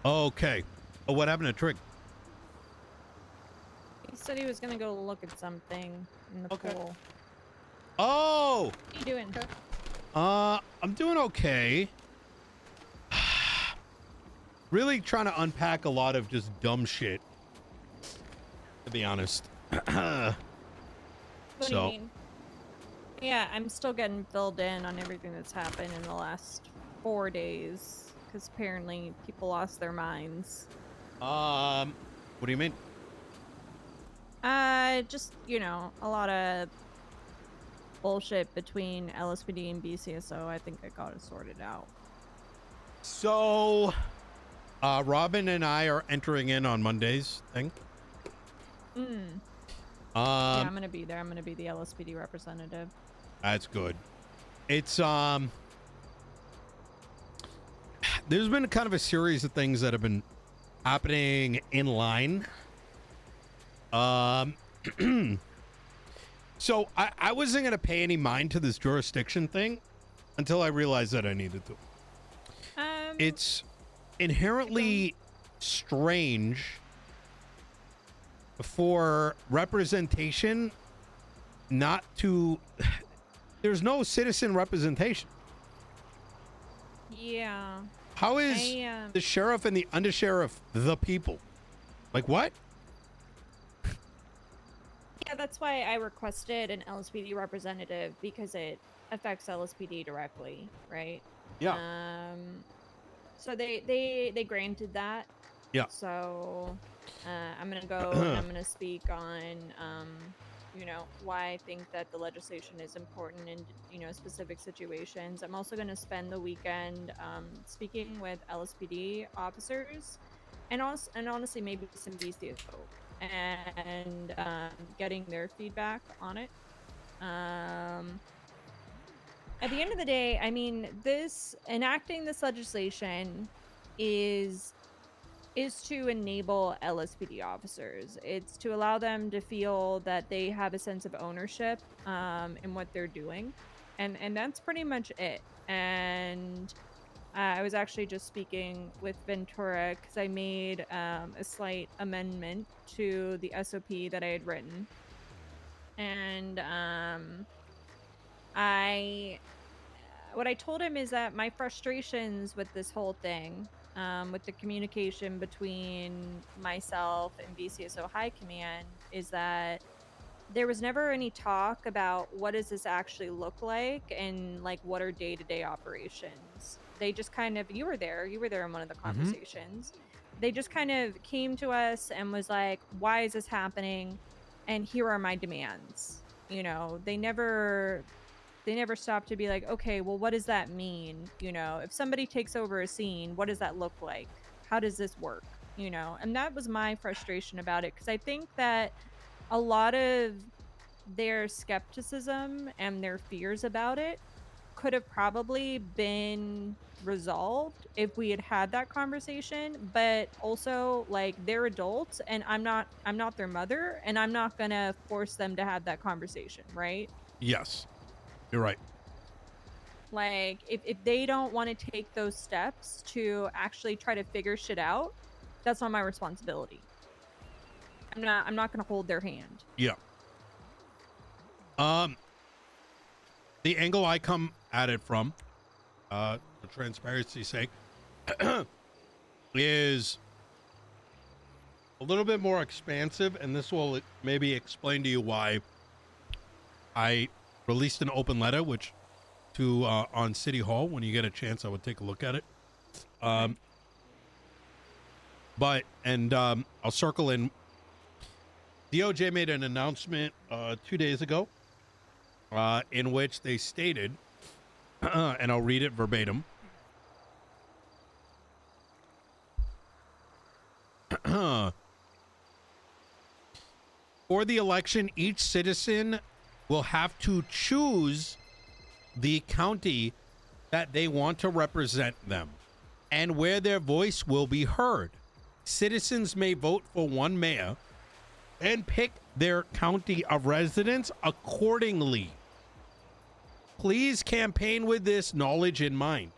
Okay. Oh, what happened to Trig? He said he was gonna go look at something in the Okay. pool. Oh. What are you doing? Okay. I'm doing okay. Really trying to unpack a lot of just dumb shit, to be honest. What do you So, mean? Yeah, I'm still getting filled in on everything that's happened in the last 4 days because apparently people lost their minds. what do you mean? Just, a lot of bullshit between LSPD and BCSO. I think I got it sorted out. So, Robin and I are entering in on Monday's thing. Mm. Yeah, I'm gonna be there. I'm gonna be the LSPD representative. That's good. It's there's been kind of a series of things that have been happening in line. So I wasn't gonna pay any mind to this jurisdiction thing until I realized that I needed to. It's inherently strange for representation not to. There's no citizen representation. Yeah. How is the sheriff and the undersheriff the people? Like what? Yeah, that's why I requested an LSPD representative because it affects LSPD directly, right? Yeah. So they granted that. Yeah. So I'm gonna go and I'm gonna speak on why I think that the legislation is important in specific situations. I'm also gonna spend the weekend speaking with LSPD officers and honestly maybe some BCSO and getting their feedback on it. At the end of the day, I mean, this enacting this legislation is to enable LSPD officers. It's to allow them to feel that they have a sense of ownership in what they're doing, and that's pretty much it. And I was actually just speaking with Ventura because I made a slight amendment to the SOP that I had written, and I what I told him is that my frustrations with this whole thing, with the communication between myself and BCSO High Command, is that there was never any talk about what does this actually look like and like what are day-to-day operations. They just kind of you were there in one of the conversations. They just kind of came to us and was like, why is this happening? And here are my demands. They never stopped to be like, okay, well, what does that mean? If somebody takes over a scene, what does that look like? How does this work? And that was my frustration about it because I think that a lot of their skepticism and their fears about it could have probably been resolved if we had had that conversation, but also like they're adults and I'm not their mother and I'm not going to force them to have that conversation, right? Yes. You're right. Like if they don't want to take those steps to actually try to figure shit out, that's not my responsibility. I'm not going to hold their hand. Yeah. The angle I come at it from, for transparency's sake, is a little bit more expansive, and this will maybe explain to you why I released an open letter, which to on City Hall. When you get a chance, I would take a look at it. I'll circle in. DOJ made an announcement 2 days ago in which they stated, and I'll read it verbatim. For the election, each citizen will have to choose the county that they want to represent them and where their voice will be heard. Citizens may vote for one mayor and pick their county of residence accordingly. Please campaign with this knowledge in mind.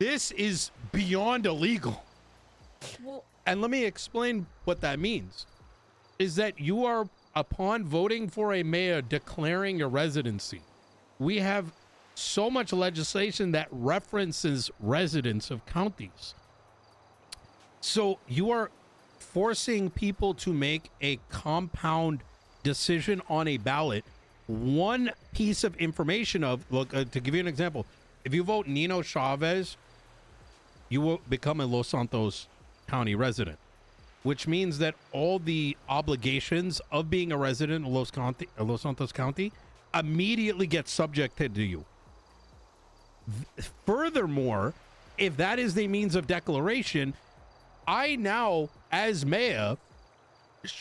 This is beyond illegal. Well, And let me explain what that means. Is that you are, upon voting for a mayor, declaring your residency. We have so much legislation that references residents of counties. So you are forcing people to make a compound decision on a ballot. One piece of information of, look, to give you an example, if you vote Nino Chavez, you will become a Los Santos County resident, which means that all the obligations of being a resident of Los Santos County immediately get subjected to you. Furthermore, if that is the means of declaration, I now, as mayor,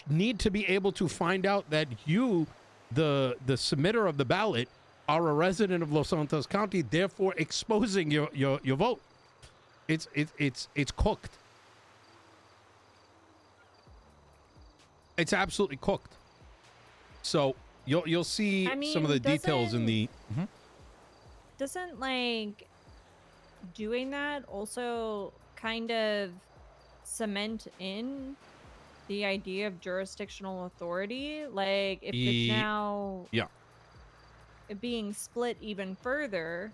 need to be able to find out that you, the submitter of the ballot, are a resident of Los Santos County, therefore exposing your vote. It's cooked. It's absolutely cooked. So you'll see some of the details in the. Doesn't like doing that also kind of cement in the idea of jurisdictional authority? Like if it's now being split even further,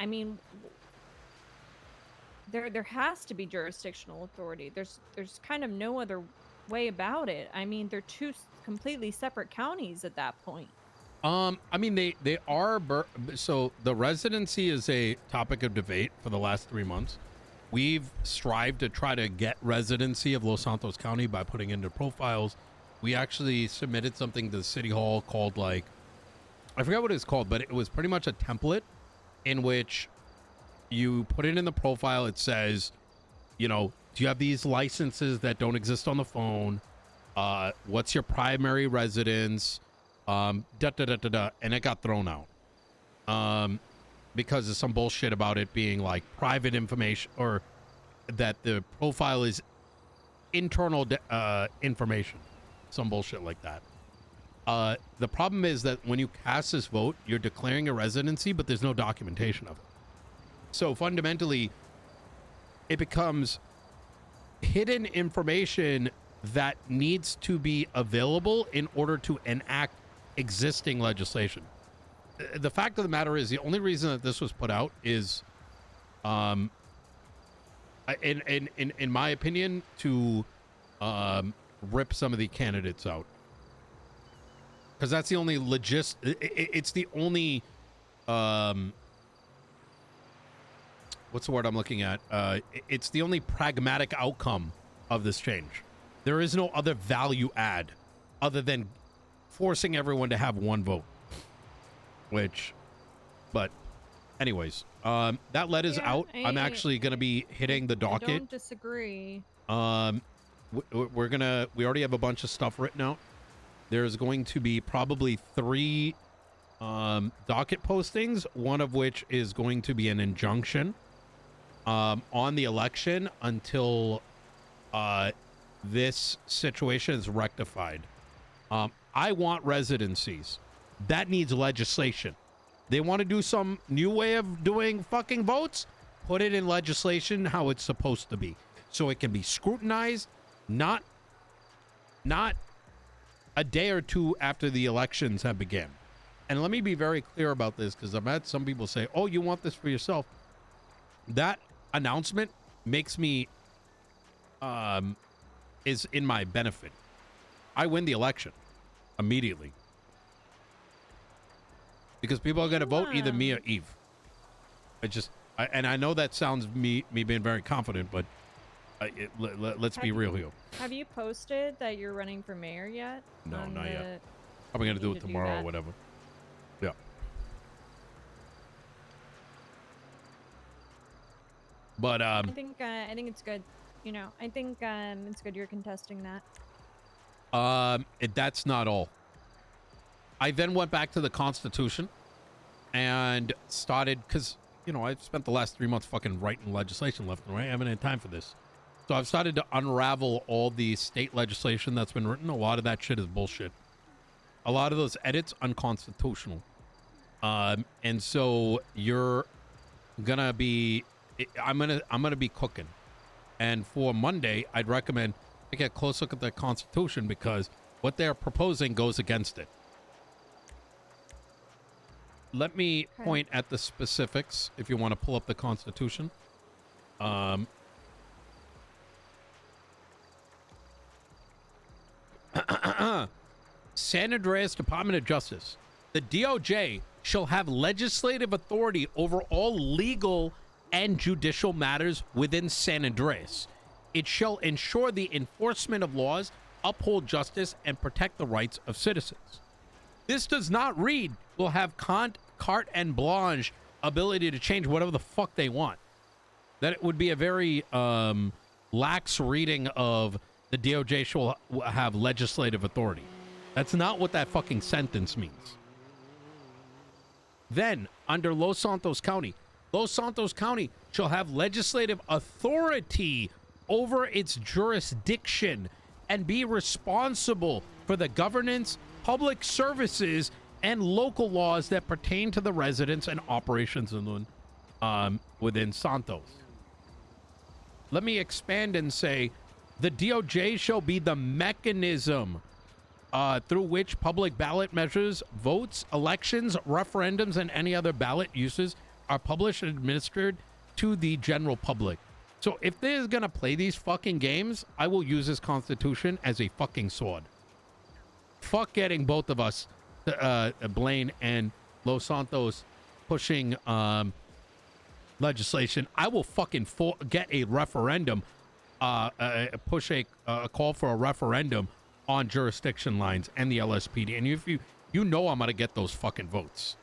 I mean, there has to be jurisdictional authority. There's kind of no other way about it. I mean, they're two completely separate counties at that point. I mean, they are. So the residency is a topic of debate for the last 3 months. We've strived to try to get residency of Los Santos County by putting into profiles. We actually submitted something to the city hall called, like, I forgot what it's called, but it was pretty much a template in which you put it in the profile. It says, you know, do you have these licenses that don't exist on the phone? What's your primary residence? And it got thrown out because of some bullshit about it being like private information, or that the profile is internal information, some bullshit like that. The problem is that when you cast this vote, you're declaring a residency, but there's no documentation of it. So fundamentally, it becomes hidden information that needs to be available in order to enact existing legislation. The fact of the matter is, the only reason that this was put out is, in my opinion, to rip some of the candidates out, because that's the only it's the only what's the word I'm looking at? It's the only pragmatic outcome of this change. There is no other value add other than forcing everyone to have one vote. But anyways, that lead is out. I'm actually going to be hitting the docket. I don't disagree. We already have a bunch of stuff written out. There's going to be probably 3 docket postings, one of which is going to be an injunction on the election until this situation is rectified. I want residencies. That needs legislation. They want to do some new way of doing fucking votes? Put it in legislation how it's supposed to be, so it can be scrutinized, not a day or two after the elections have begun. And let me be very clear about this, because I've had some people say, oh, you want this for yourself. That announcement makes me is in my benefit. I win the election immediately, because people are going to vote either me or Eve. And I know that sounds me being very confident, but let's be real here. Have you posted that you're running for mayor yet? No, not yet. Probably going to do it tomorrow or whatever. Yeah. But I think it's good. You know, I think it's good you're contesting that. That's not all. I then went back to the Constitution and started, because, you know, I've spent the last 3 months fucking writing legislation left and right. I haven't had time for this. So I've started to unravel all the state legislation that's been written. A lot of that shit is bullshit. A lot of those edits, unconstitutional. And so you're gonna be I'm gonna be cooking. And for Monday, I'd recommend take a close look at the Constitution because what they're proposing goes against it. Let me point at the specifics if you want to pull up the Constitution. San Andreas Department of Justice. The DOJ shall have legislative authority over all legal and judicial matters within San Andreas. It shall ensure the enforcement of laws, uphold justice, and protect the rights of citizens. This does not read will have carte and blanche ability to change whatever the fuck they want. That it would be a very lax reading of the DOJ shall have legislative authority. That's not what that fucking sentence means. Then, under Los Santos County shall have legislative authority over its jurisdiction and be responsible for the governance, public services, and local laws that pertain to the residents and operations within Santos. Let me expand and say the DOJ shall be the mechanism through which public ballot measures, votes, elections, referendums, and any other ballot uses are published and administered to the general public. So if they're gonna play these fucking games, I will use this Constitution as a fucking sword. Fuck getting both of us, Blaine and Los Santos, pushing legislation. I will fucking get a referendum, push a call for a referendum on jurisdiction lines and the LSPD. And if you know I'm gonna get those fucking votes.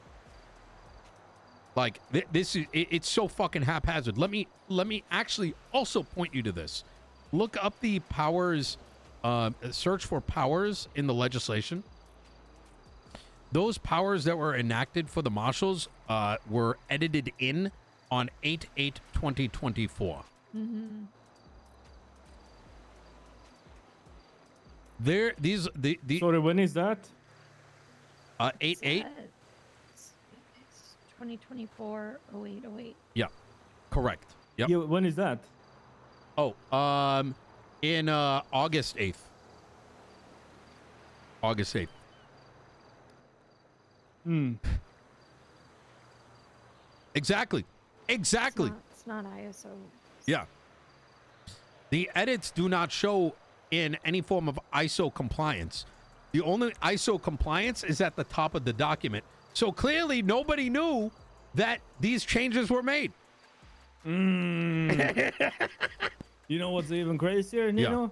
Like this is it's so fucking haphazard. Let me actually also point you to this. Look up the powers, search for powers in the legislation. Those powers that were enacted for the marshals were edited in on 8/8/2024. Mm-hmm. Sorry, when is that? 8/8. It's 2024 0808. Yeah, correct. Yep. Yeah, when is that? Oh, in August 8th. August 8th. Exactly. Exactly. It's not ISO. Yeah. The edits do not show in any form of ISO compliance. The only ISO compliance is at the top of the document. So clearly nobody knew that these changes were made. You know what's even crazier, Nino? Yeah.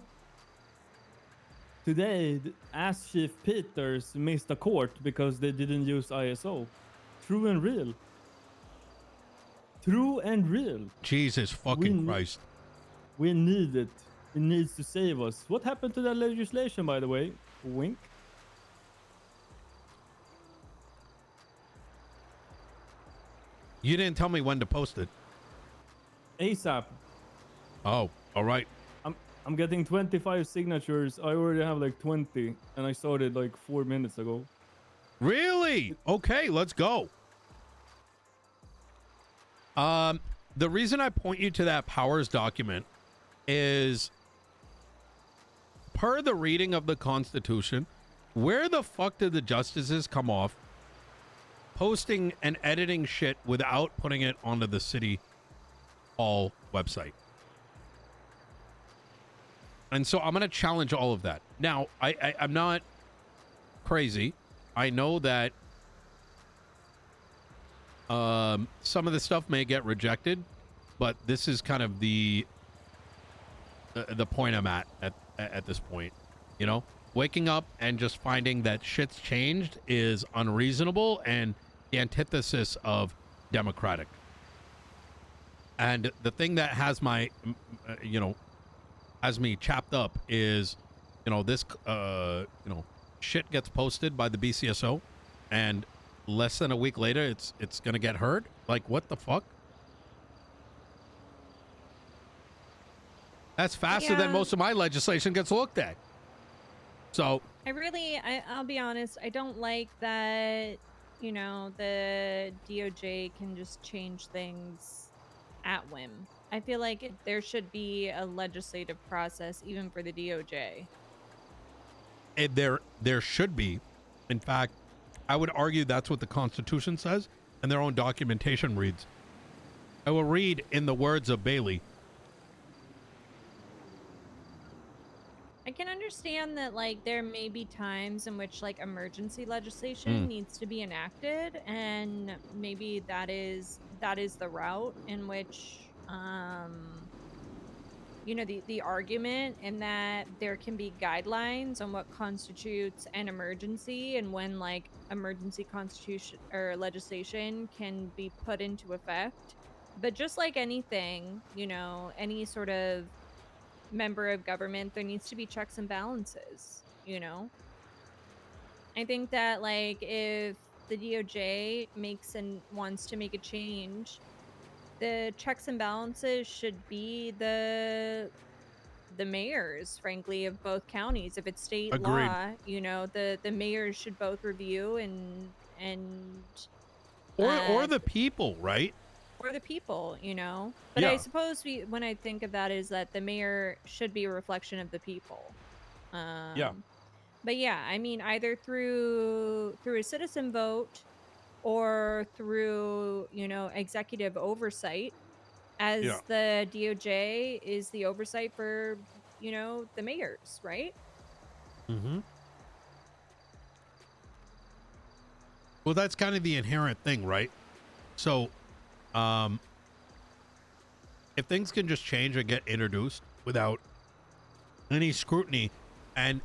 Today, Ass Chief Peters missed a court because they didn't use ISO. True and real. True and real. Jesus fucking Christ. We need it. It needs to save us. What happened to that legislation, by the way? Wink. You didn't tell me when to post it. ASAP. Oh, all right. I'm getting 25 signatures. I already have like 20, and I started like 4 minutes ago. Really? Okay, let's go. The reason I point you to that powers document is per the reading of the Constitution, where the fuck did the justices come off posting and editing shit without putting it onto the city hall website? And so I'm going to challenge all of that. Now, I'm not crazy. I know that some of the stuff may get rejected, but this is kind of the point I'm at this point. You know, waking up and just finding that shit's changed is unreasonable and the antithesis of democratic. And the thing that has my, has me chapped up is, this, shit gets posted by the BCSO, and less than a week later, it's gonna get heard. Like, what the fuck? That's faster than most of my legislation gets looked at. So I'll be honest, I don't like that, the DOJ can just change things at whim. I feel like there should be a legislative process even for the DOJ. There should be. In fact, I would argue that's what the Constitution says, and their own documentation reads. I will read in the words of Bailey. I can understand that, like, there may be times in which, like, emergency legislation needs to be enacted, and maybe that is the route in which, you know, the argument, and that there can be guidelines on what constitutes an emergency and when, like, emergency constitution or legislation can be put into effect. But just like anything, you know, any sort of member of government, there needs to be checks and balances, you know? I think that, like, if the DOJ wants to make a change, the checks and balances should be the mayors, frankly, of both counties. If it's state Agreed. law, you know, the mayors should both review and Or the people, right? or the people, you know. But Yeah. I suppose when I think of that, is that the mayor should be a reflection of the people. Yeah. But yeah, I mean, either through a citizen vote or through, you know, executive oversight, as Yeah. the DOJ is the oversight for, you know, the mayors, right? Mm-hmm. Well, that's kind of the inherent thing, right? So, if things can just change and get introduced without any scrutiny, and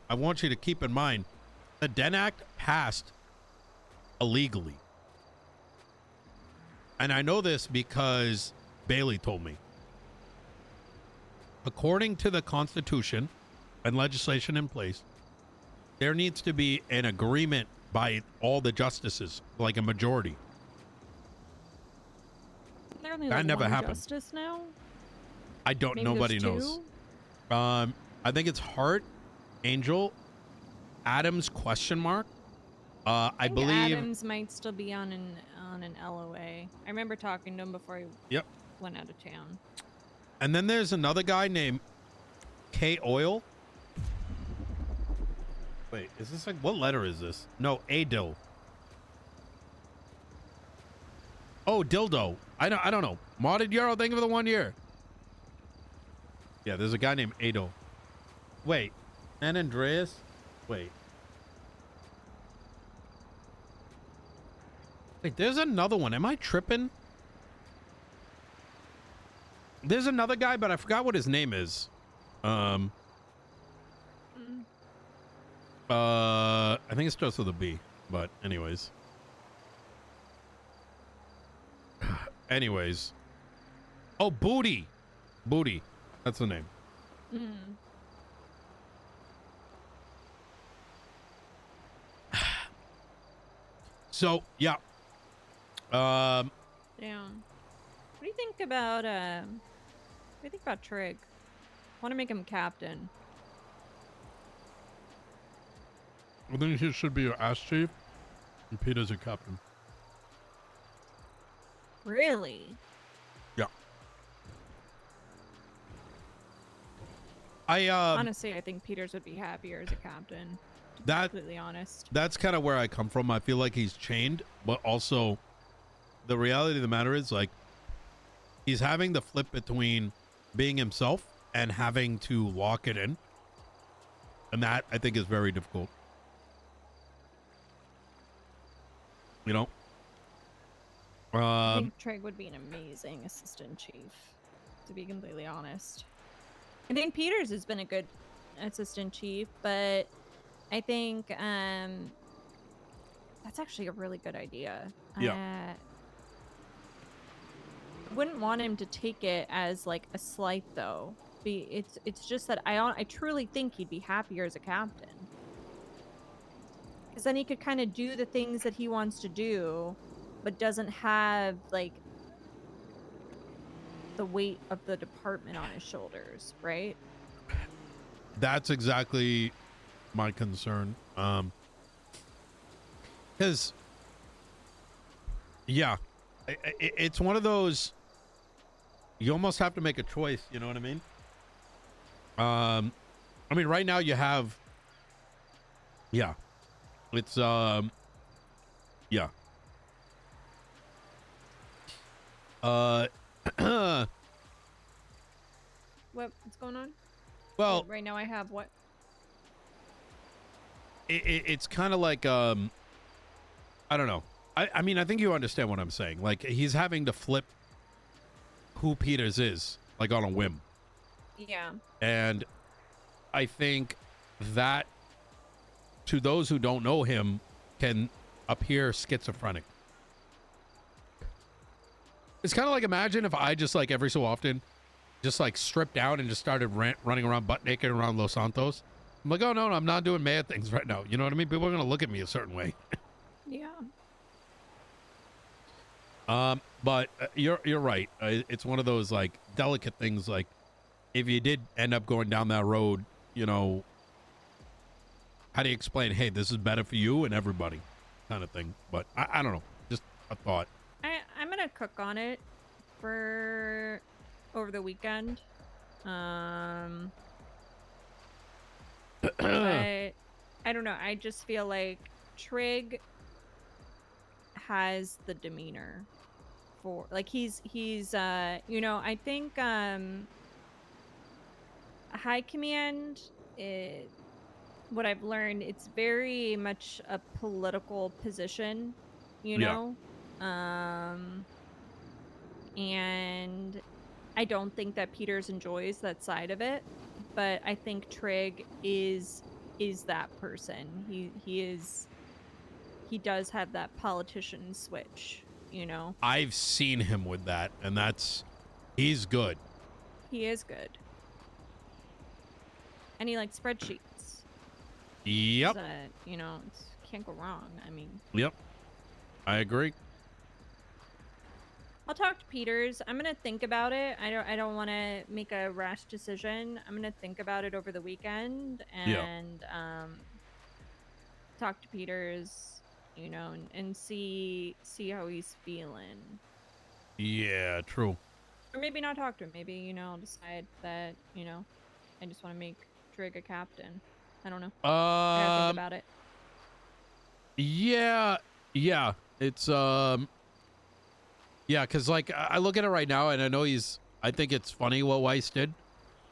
I want you to keep in mind, the Den Act passed illegally. And I know this because Bailey told me. According to the Constitution and legislation in place, there needs to be an agreement by all the justices, like a majority. There only That like never one happened. justice now. I don't. Maybe Nobody there's knows. two? I think it's Hart, Angel, Adams ? I think believe. Adams might still be on an LOA. I remember talking to him before he Yep. went out of town. And then there's another guy named K Oil. Wait, is this like, what letter is this? No, Adil. Oh, dildo. I don't know. Modded Euro, thank you for the 1 year. Yeah, there's a guy named Ado. Wait, and Andreas. Wait, there's another one. Am I tripping? There's another guy, but I forgot what his name is. I think it starts with a B, but anyways. Oh, Booty. That's the name. So, yeah. Damn. What do you think about Trig? Want to make him captain? I think he should be your ass chief, and Peter's your captain. Really? Yeah. Honestly, I think Peters would be happier as a captain. To be completely honest. That's kind of where I come from. I feel like he's chained, but also the reality of the matter is, like, he's having the flip between being himself and having to lock it in. And that, I think, is very difficult. You know? I think Trig would be an amazing assistant chief, to be completely honest. I think Peters has been a good assistant chief, but I think that's actually a really good idea. Yeah. I wouldn't want him to take it as like a slight, though. It's just that I truly think he'd be happier as a captain, because then he could kind of do the things that he wants to do, but doesn't have like the weight of the department on his shoulders, right? That's exactly my concern. Because, yeah, it's one of those. you almost have to make a choice. You know what I mean? I mean, right now you have, yeah, it's, yeah. What's going on? Well, Right now I have what? it's kind of like, I don't know. I mean, I think you understand what I'm saying. Like, he's having to flip who Peters is, like, on a whim. Yeah. And I think that, to those who don't know him, can appear schizophrenic. It's kind of like, imagine if I just, like, every so often just, like, stripped down and just started running around butt naked around Los Santos. I'm like, oh, no, I'm not doing mad things right now. You know what I mean? People are going to look at me a certain way. Yeah. But you're right. It's one of those, like, delicate things. Like, if you did end up going down that road, you know, how do you explain, hey, this is better for you and everybody, kind of thing? But I don't know. Just a thought. I'm gonna cook on it for over the weekend. But I don't know. I just feel like Trig has the demeanor for, like, he's you know, I think high command, what I've learned, it's very much a political position, you Yeah. know. And I don't think that Peters enjoys that side of it, but I think Trig is that person. He does have that politician switch, you know. I've seen him with that, and he's good. He is good. And he likes spreadsheets. Yep. So, you know, can't go wrong. I mean, Yep. I agree. I'll talk to Peters. I'm gonna think about it. I don't want to make a rash decision. I'm gonna think about it over the weekend and talk to Peters, you know, and see how he's feeling. Yeah, true. Or maybe not talk to him. Maybe, you know, I'll decide that, you know, I just want to make Trig a captain. I don't know. I gotta think about it. Yeah, it's yeah, because, like, I look at it right now and I know I think it's funny what Weiss did.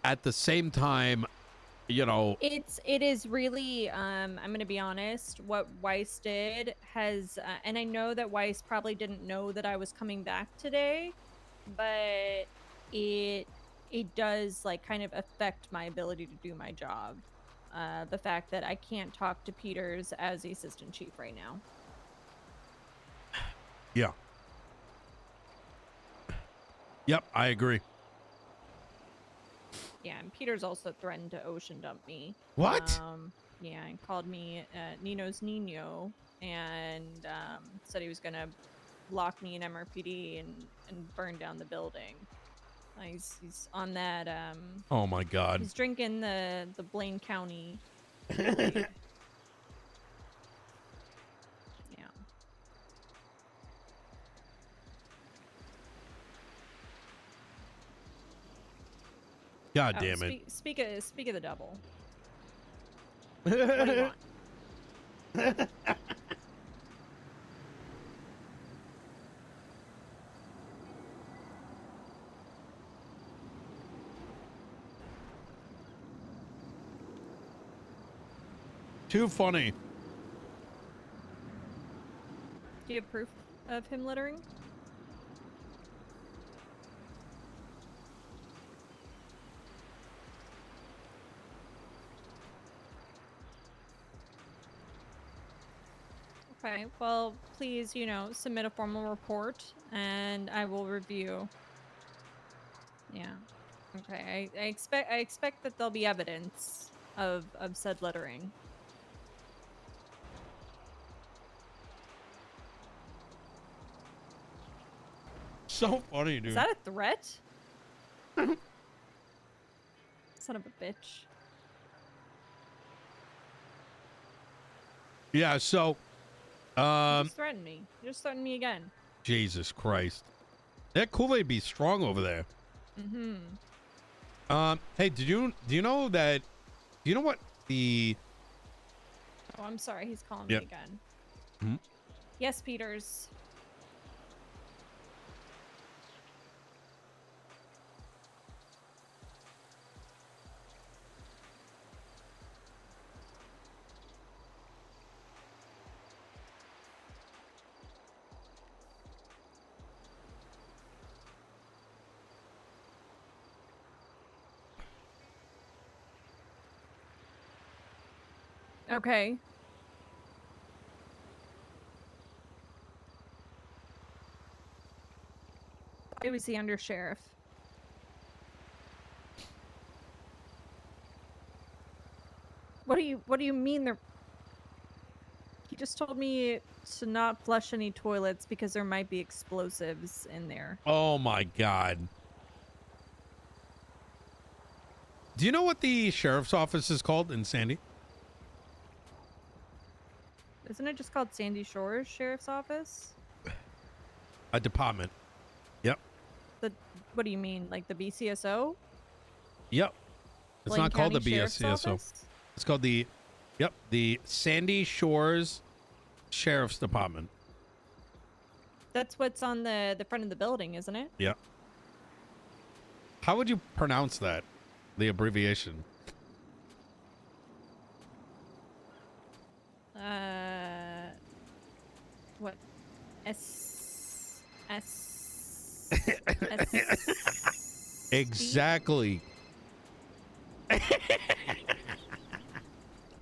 At the same time, you know, It is really, I'm gonna be honest, what Weiss did has, and I know that Weiss probably didn't know that I was coming back today, but it does, like, kind of affect my ability to do my job. The fact that I can't talk to Peters as the assistant chief right now. yeah. Yep, I agree. Yeah, and Peters also threatened to ocean dump me. What? Yeah, and called me Nino's Nino, and said he was gonna lock me in MRPD and burn down the building. He's on that. Oh my God. He's drinking the Blaine County. Kool-Aid. Yeah. God Oh, damn it. Speak of the devil. What do you want? Too funny. Do you have proof of him littering? Okay, well, please, you know, submit a formal report and I will review. Yeah. Okay, I expect that there'll be evidence of said littering. So funny, dude. Is that a threat? Son of a bitch. Yeah, so You just threatened me. You just threatened me again. Jesus Christ. That Kool-Aid be strong over there. Hey, do you know that? Do you know what the? Oh, I'm sorry. He's calling Yep. me again. Mhm. Yes, Peters. Okay. Why was he under sheriff? What do you mean they're... He just told me to not flush any toilets because there might be explosives in there. Oh my God. Do you know what the sheriff's office is called in Sandy? Isn't it just called Sandy Shores Sheriff's Office? A department. Yep. What do you mean, like the BCSO? Yep. It's Blaine not called the County Sheriff's BSCSO. Office? It's called the, yep, the Sandy Shores Sheriff's Department. That's what's on the front of the building, isn't it? Yep. How would you pronounce that? The abbreviation. What? S. Exactly.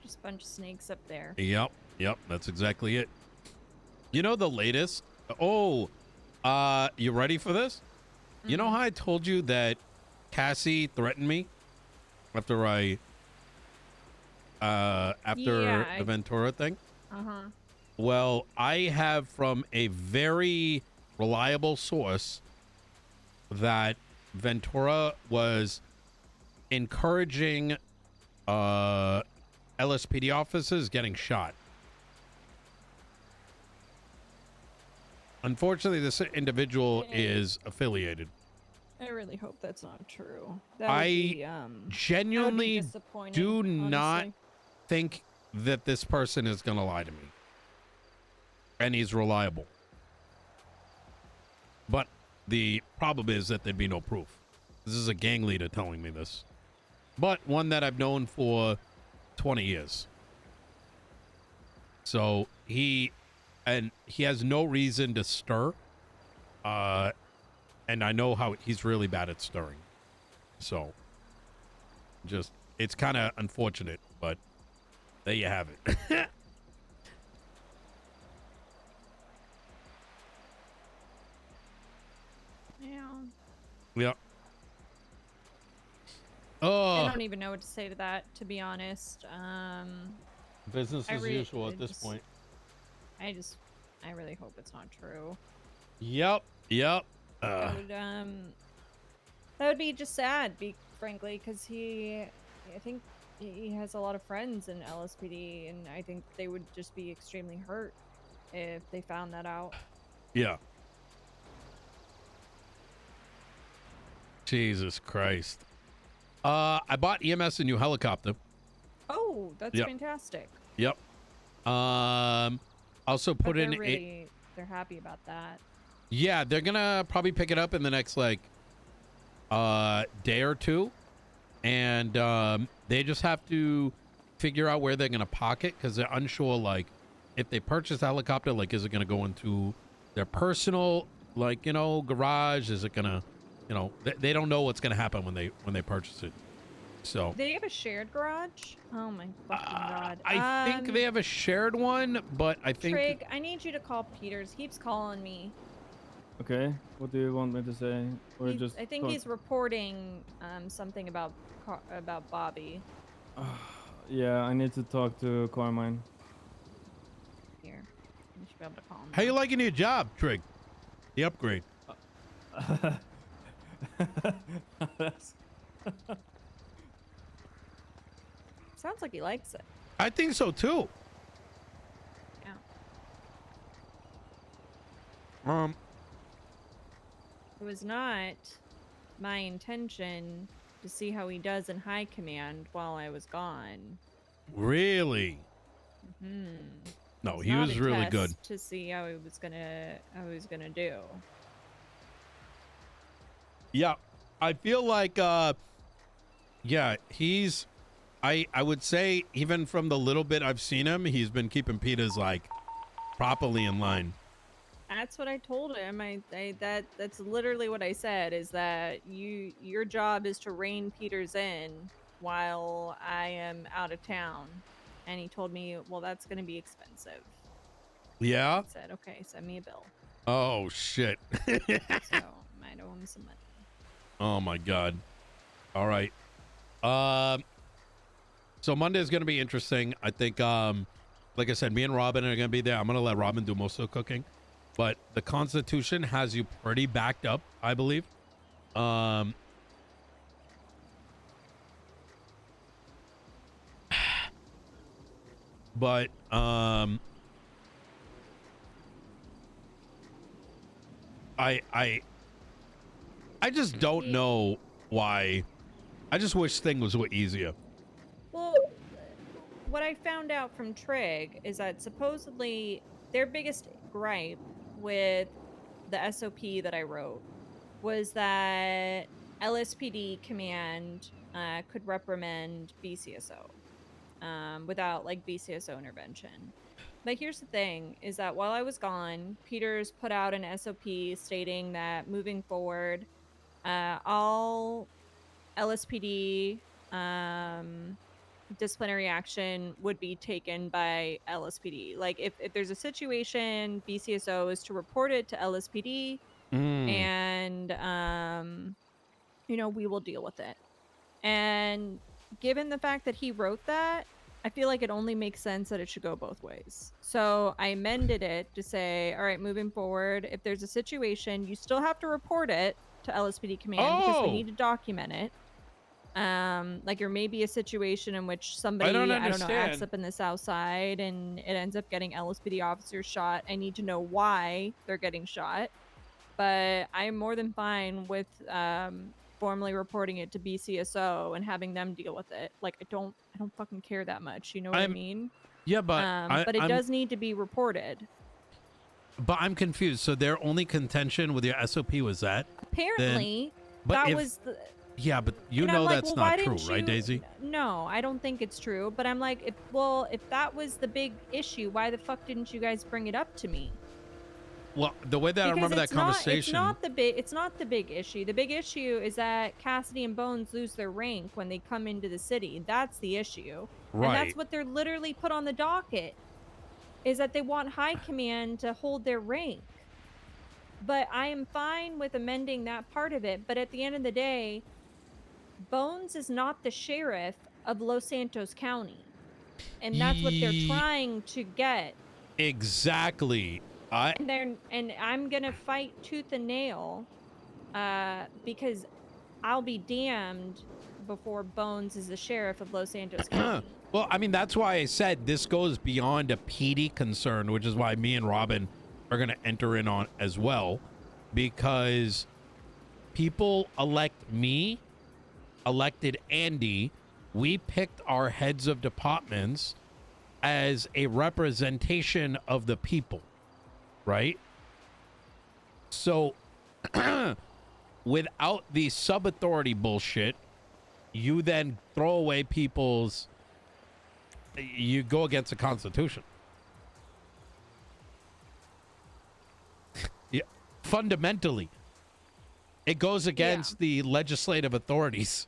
Just a bunch of snakes up there. Yep. Yep. That's exactly it. You know the latest? Oh, you ready for this? You know how I told you that Cassie threatened me after the Ventura thing? Uh-huh. Well, I have from a very reliable source that Ventura was encouraging LSPD officers getting shot. Unfortunately, this individual is affiliated. I really hope that's not true. I genuinely disappointing, do not honestly. think that this person is going to lie to me. And he's reliable. But the problem is that there'd be no proof. This is a gang leader telling me this. But one that I've known for 20 years. So he has no reason to stir. And I know how he's really bad at stirring. So just, it's kind of unfortunate, but there you have it. Yeah. Yep. I Oh, don't even know what to say to that, to be honest. business I as really- usual at it this just- point. I really hope it's not true. Yep. Yep. That would be just sad, frankly, because I think he has a lot of friends in LSPD, and I think they would just be extremely hurt if they found that out. Yeah. Jesus Christ. I bought EMS a new helicopter. Oh, that's Yep. fantastic. Yep. Also But put in they're happy about that. yeah, they're gonna probably pick it up in the next like day or two. And they just have to figure out where they're gonna park it because they're unsure like if they purchase a helicopter, like is it gonna go into their personal like, garage? Is it gonna they don't know what's gonna happen when they purchase it. So They have a shared garage? Oh my fucking god. I think they have a shared one, but I think Trig, I need you to call Peters. He keeps calling me. Okay, what do you want me to say? Or I think he's reporting something about Bobby. Yeah, I need to talk to Carmine. Here, you should be able to call him. how you liking your job, Trig? The upgrade. That's- Sounds like he likes it. I think so too. Yeah. It was not my intention to see how he does in high command while I was gone. Really? Hmm. No, It's he not was a really good. test to see how he was gonna do. Yeah, I feel like yeah, I would say even from the little bit I've seen him, he's been keeping Peter's like properly in line. That's what I told him. That's literally what I said, is that your job is to rein Peters in while I am out of town. And he told me, well, that's going to be expensive. Yeah? I said, okay, send me a bill. Oh shit. So I might owe him some money. Oh my god. All right. So Monday is going to be interesting. I think like I said, me and Robin are going to be there. I'm going to let Robin do most of the cooking. But the Constitution has you pretty backed up, I believe. But I just don't know why. I just wish thing was way easier. Well, what I found out from Trig is that supposedly their biggest gripe with the SOP that I wrote was that LSPD command could reprimand BCSO without like BCSO intervention. But here's the thing, is that while I was gone, Peters put out an SOP stating that moving forward, all LSPD disciplinary action would be taken by LSPD. Like if there's a situation, BCSO is to report it to LSPD, Mm. and we will deal with it. And given the fact that he wrote that, I feel like it only makes sense that it should go both ways. So I amended it to say, all right, moving forward, if there's a situation, you still have to report it to LSPD command because we need to document it. Like there may be a situation in which somebody, I don't know, acts up in the south side and it ends up getting LSPD officers shot. I need to know why they're getting shot. But I'm more than fine with formally reporting it to BCSO and having them deal with it. Like I don't fucking care that much. You know what I mean? Yeah, but but it does need to be reported. But I'm confused. So their only contention with your SOP was that? Apparently, but that if, was the. Yeah, but you And know I'm like, that's well, not why true, didn't right, you? Daisy? No, I don't think it's true. But I'm like, if that was the big issue, why the fuck didn't you guys bring it up to me? Well, the way that I remember that conversation, it's not the big issue. The big issue is that Cassidy and Bones lose their rank when they come into the city. That's the issue. right? And that's what they're literally put on the docket, is that they want high command to hold their rank. But I am fine with amending that part of it. But at the end of the day, Bones is not the sheriff of Los Santos County. And that's what they're trying to get. Exactly. And I'm gonna fight tooth and nail, because I'll be damned before Bones is the sheriff of Los Santos County. Well, I mean, that's why I said this goes beyond a PD concern, which is why me and Robin are going to enter in on as well, because people elect me, elected Andy. We picked our heads of departments as a representation of the people, right? So without the sub-authority bullshit, you then throw away people's, you go against the Constitution. Yeah, fundamentally, it goes against the legislative authorities.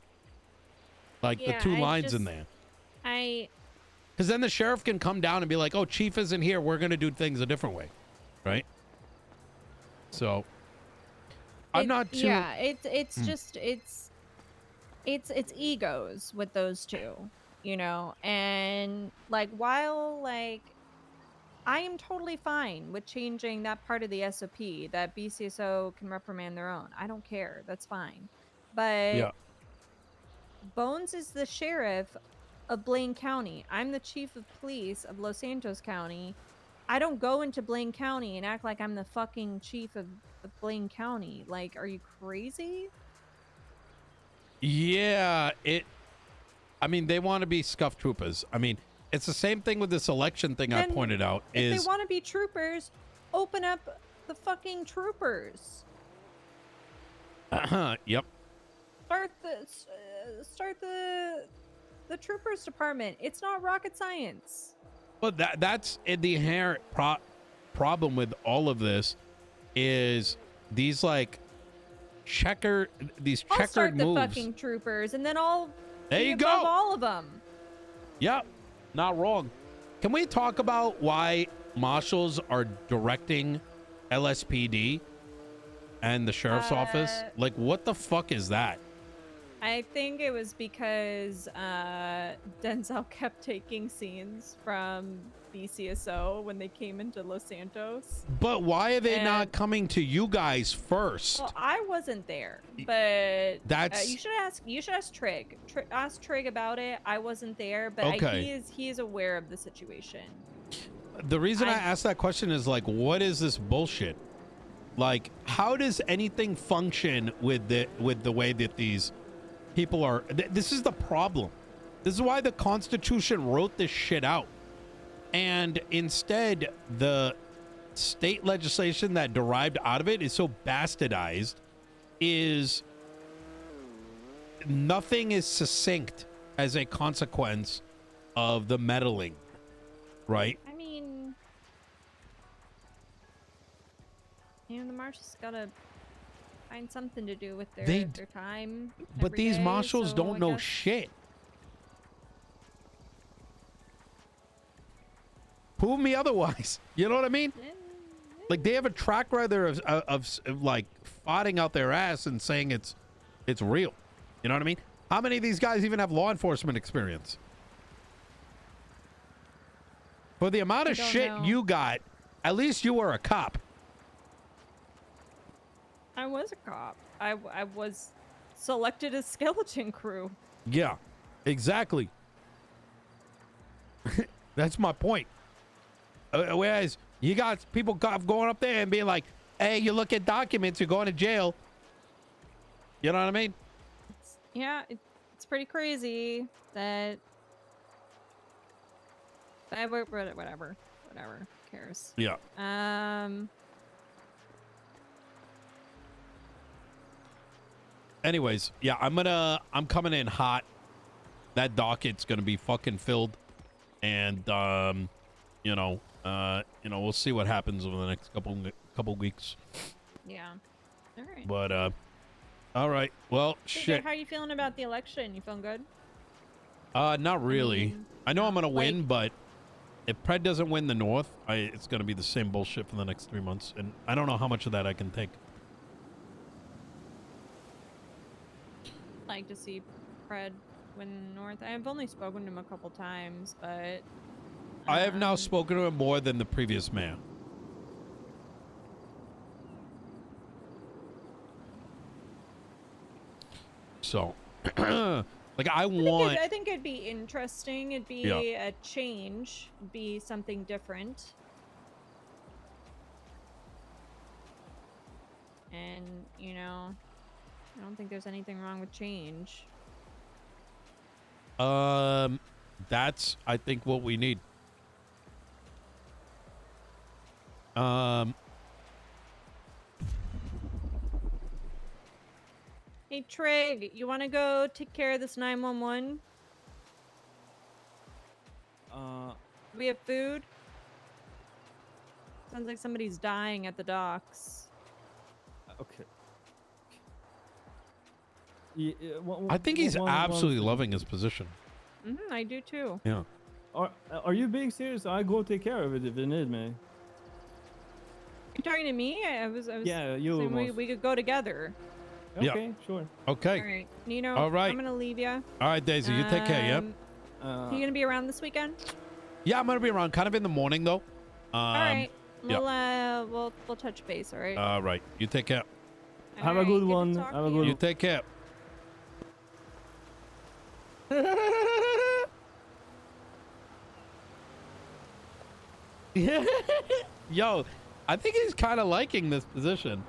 Like the two lines in there. Because then the sheriff can come down and be like, oh, chief isn't here, we're going to do things a different way. Right? So I'm not too. Yeah, it's just it's egos with those two, and like while like I am totally fine with changing that part of the SOP that BCSO can reprimand their own. I don't care. That's fine. But Bones is the sheriff of Blaine County. I'm the chief of police of Los Santos County. I don't go into Blaine County and act like I'm the fucking chief of Blaine County. Like, are you crazy? Yeah, I mean, they want to be scuff troopers. I mean, it's the same thing with this election thing I Then pointed out. If Is they want to be troopers, open up the fucking troopers. yep. Start the troopers department. It's not rocket science. But that's the inherent problem with all of this is these like checkered I'll start the moves. fucking troopers, and then I'll There be you above go. all of them. Yep, not wrong. Can we talk about why marshals are directing LSPD and the sheriff's office? Like, what the fuck is that? I think it was because Denzel kept taking scenes from BCSO when they came into Los Santos. But why are they not And- coming to you guys first? Well, I wasn't there, but That's- you should ask Trig. Ask Trig about it. I wasn't there, but Okay. he is aware of the situation. The reason I I- asked that question is like, what is this bullshit? Like, how does anything function with the way that these people are? This is the problem. This is why the Constitution wrote this shit out. And instead, the state legislation that derived out of it is so bastardized, is nothing is succinct as a consequence of the meddling, right? I mean, the marshals gotta find something to do with their time. But every these day, marshals so don't I know guess- shit. Prove me otherwise. You know what I mean? Eh, Like, they have a track record of like farting out their ass and saying it's real. You know what I mean? How many of these guys even have law enforcement experience? For the amount of I don't shit know. you got, at least you were a cop. I was a cop. I was selected as skeleton crew. Yeah, exactly. That's my point. Whereas you got people going up there and being like, hey, you look at documents, you're going to jail. You know what I mean? Yeah, it's pretty crazy that. Whatever. Who cares? Yeah. Anyways, yeah, I'm coming in hot. That docket's gonna be fucking filled. And we'll see what happens over the next couple weeks. Yeah. All right. But all right. Well, So, shit. how are you feeling about the election? You feeling good? Not really. mean, I know I'm gonna win, like- but if Pred doesn't win the North, it's gonna be the same bullshit for the next 3 months, and I don't know how much of that I can take. Like to see Fred win North. I've only spoken to him a couple times, but I have now spoken to him more than the previous mayor. So, like, I want. I think it'd be interesting. It'd be a change. It'd be something different. And, I don't think there's anything wrong with change. That's, I think, what we need. Hey, Trig, you want to go take care of this 911? Do we have food? Sounds like somebody's dying at the docks. Okay. Yeah, I think he's absolutely loving his position. I do too. Yeah. Are you being serious? I go take care of it if you need me. You talking to me? I was Yeah, you saying almost. we could go together. Yeah. Okay, sure. Okay. All right, Nino. All right. I'm gonna leave you. All right, Daisy, you take care. Yep. You gonna be around this weekend? Yeah, I'm gonna be around, kind of in the morning though. All right. yeah. We'll touch base. All right. All right. You take care. Have a All good to one. talk Have to a you. good You take care. Yo, I think he's kind of liking this position.